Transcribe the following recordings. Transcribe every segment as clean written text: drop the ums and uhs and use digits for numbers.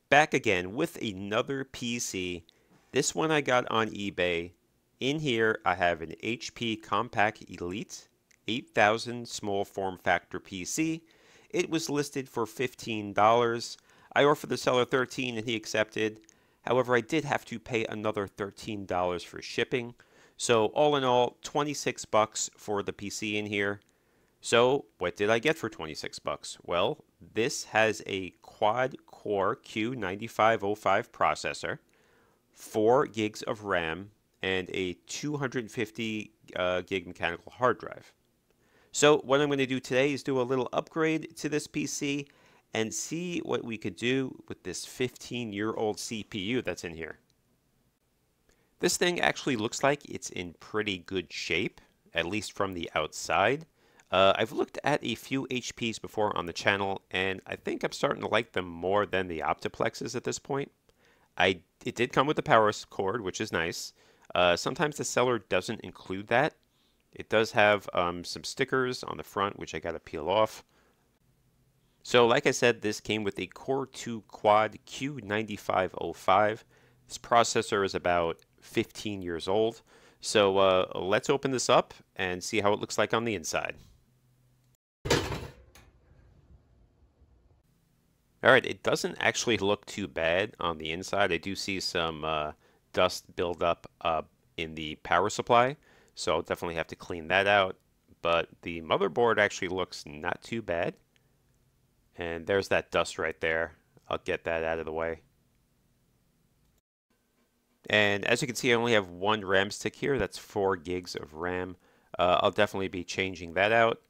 back again with another PC. This one I got on eBay. In here I have an HP Compaq Elite 8000 small form factor PC. It was listed for $15. I offered the seller $13 and he accepted. However, I did have to pay another $13 for shipping. So all in all, 26 bucks for the PC in here. So what did I get for 26 bucks? Well, this has a quad-core Q9505 processor, 4 gigs of RAM, and a 250 gig mechanical hard drive. So what I'm going to do today is do a little upgrade to this PC and see what we could do with this 15-year-old CPU that's in here. This thing actually looks like it's in pretty good shape, at least from the outside. I've looked at a few HPs before on the channel, and I think I'm starting to like them more than the Optiplexes at this point. It did come with the power cord, which is nice. Sometimes the seller doesn't include that. It does have some stickers on the front, which I got to peel off. So like I said, this came with a Core 2 Quad Q9505. This processor is about 15 years old. So let's open this up and see how it looks like on the inside. Alright, it doesn't actually look too bad on the inside. I do see some dust buildup in the power supply, so I'll definitely have to clean that out. But the motherboard actually looks not too bad. And there's that dust right there. I'll get that out of the way. And as you can see, I only have one RAM stick here. That's 4 gigs of RAM. I'll definitely be changing that out.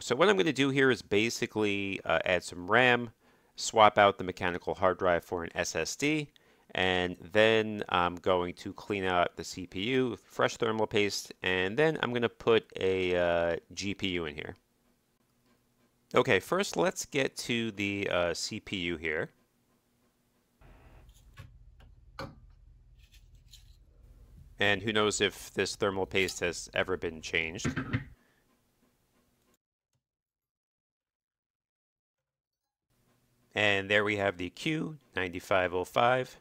So what I'm going to do here is basically add some RAM, swap out the mechanical hard drive for an SSD, and then I'm going to clean out the CPU, fresh thermal paste, and then I'm going to put a GPU in here. Okay, first let's get to the CPU here. And who knows if this thermal paste has ever been changed. And there we have the Q9505.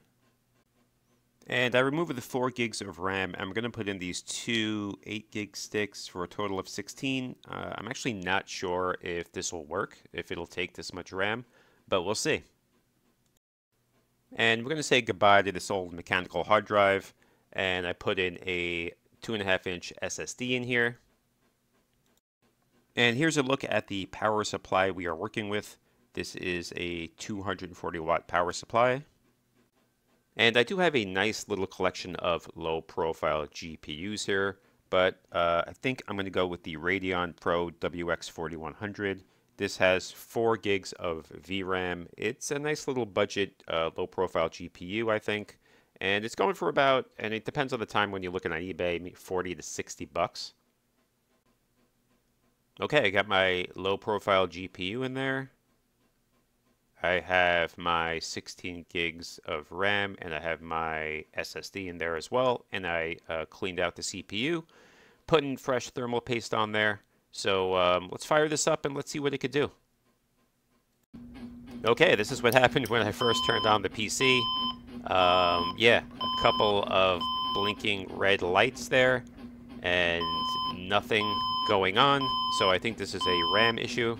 And I removed the 4 gigs of RAM. I'm going to put in these 2 8 gig sticks for a total of 16. I'm actually not sure if this will work, if it'll take this much RAM, but we'll see. And we're going to say goodbye to this old mechanical hard drive. And I put in a 2.5-inch SSD in here. And here's a look at the power supply we are working with. This is a 240 watt power supply. And I do have a nice little collection of low profile GPUs here, but I think I'm going to go with the Radeon Pro WX4100. This has 4 gigs of VRAM. It's a nice little budget low profile GPU, I think. And it's going for about, and it depends on the time when you're looking on eBay, 40 to 60 bucks. Okay, I got my low profile GPU in there. I have my 16 gigs of RAM, and I have my SSD in there as well. And I cleaned out the CPU, put in fresh thermal paste on there. So let's fire this up and let's see what it could do. Okay, this is what happened when I first turned on the PC. Yeah, a couple of blinking red lights there, and nothing going on. So I think this is a RAM issue.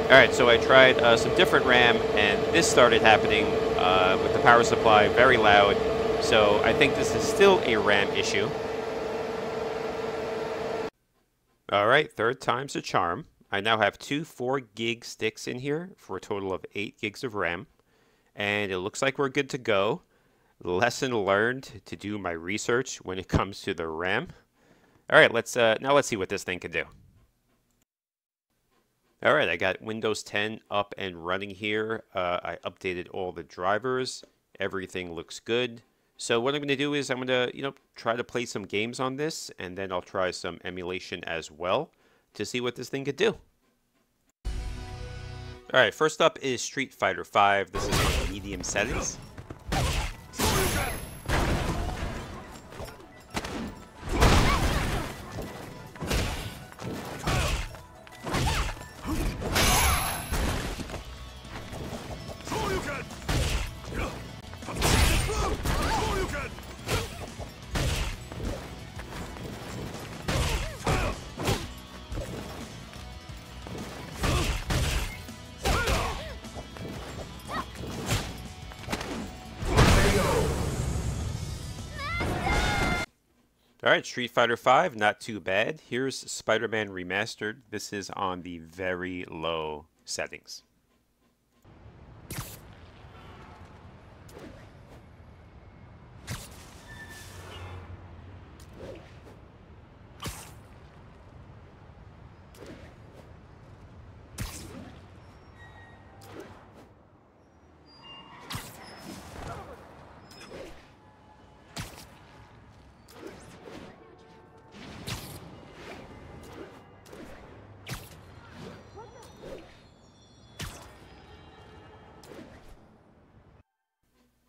Alright, so I tried some different RAM, and this started happening with the power supply, very loud. So I think this is still a RAM issue. Alright, third time's a charm. I now have 2 4 gig sticks in here for a total of 8 gigs of RAM. And it looks like we're good to go. Lesson learned to do my research when it comes to the RAM. Alright, now let's see what this thing can do. Alright, I got Windows 10 up and running here. I updated all the drivers. Everything looks good. So what I'm going to do is I'm going to, try to play some games on this, and then I'll try some emulation as well to see what this thing could do. Alright, first up is Street Fighter V. This is on medium settings. Alright, Street Fighter V, not too bad. Here's Spider-Man Remastered. This is on the very low settings.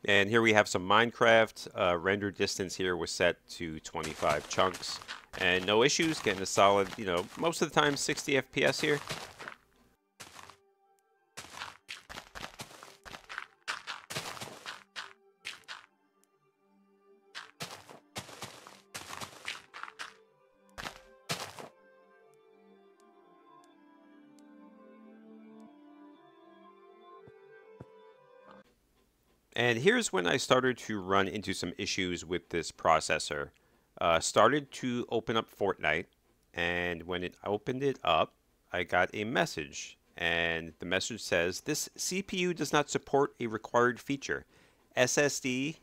And here we have some Minecraft. Render distance here was set to 25 chunks. And no issues, getting a solid, most of the time 60 FPS here. And here's when I started to run into some issues with this processor. Started to open up Fortnite, and when it opened it up, I got a message. And the message says, this CPU does not support a required feature, SSD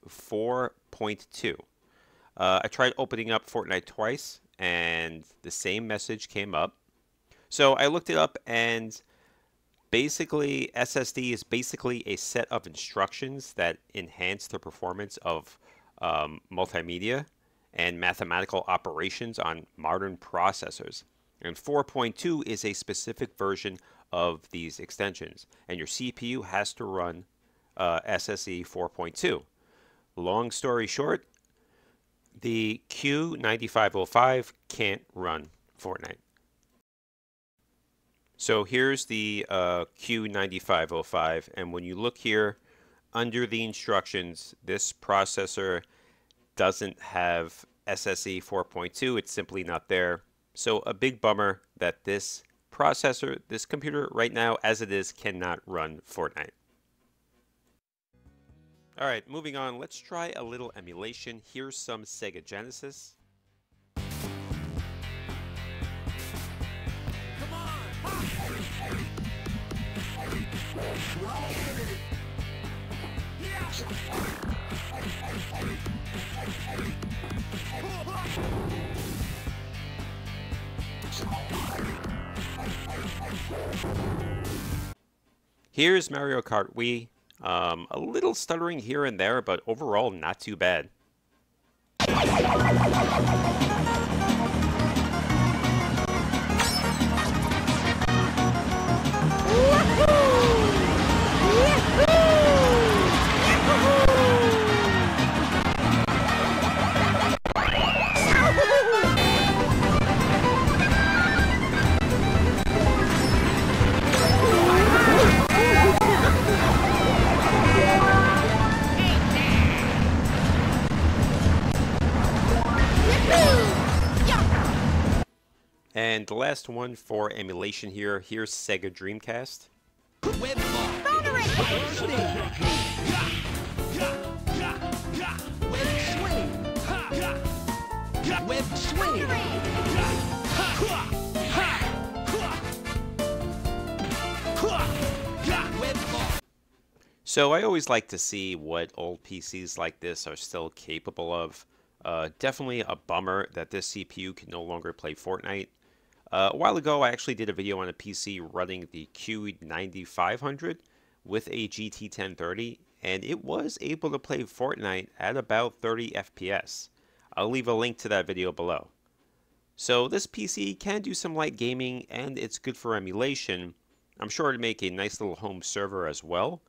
4.2. I tried opening up Fortnite twice, and the same message came up. So I looked it up, and basically, SSD is basically a set of instructions that enhance the performance of multimedia and mathematical operations on modern processors. And 4.2 is a specific version of these extensions, and your CPU has to run SSD 4.2. Long story short, the Q9505 can't run Fortnite. So here's the Q9505, and when you look here under the instructions, this processor doesn't have SSE 4.2. It's simply not there. So a big bummer that this processor, this computer right now as it is, cannot run Fortnite. All right, moving on, let's try a little emulation. Here's some Sega Genesis. Here's Mario Kart Wii. A little stuttering here and there, but overall not too bad. And the last one for emulation here, here's Sega Dreamcast. So I always like to see what old PCs like this are still capable of. Definitely a bummer that this CPU can no longer play Fortnite. A while ago, I actually did a video on a PC running the Q9500 with a GT 1030, and it was able to play Fortnite at about 30 FPS. I'll leave a link to that video below. So this PC can do some light gaming, and it's good for emulation. I'm sure it'd make a nice little home server as well.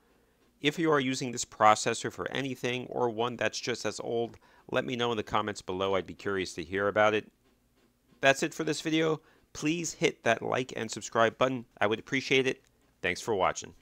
If you are using this processor for anything, or one that's just as old, let me know in the comments below. I'd be curious to hear about it. That's it for this video. Please hit that like and subscribe button. I would appreciate it. Thanks for watching.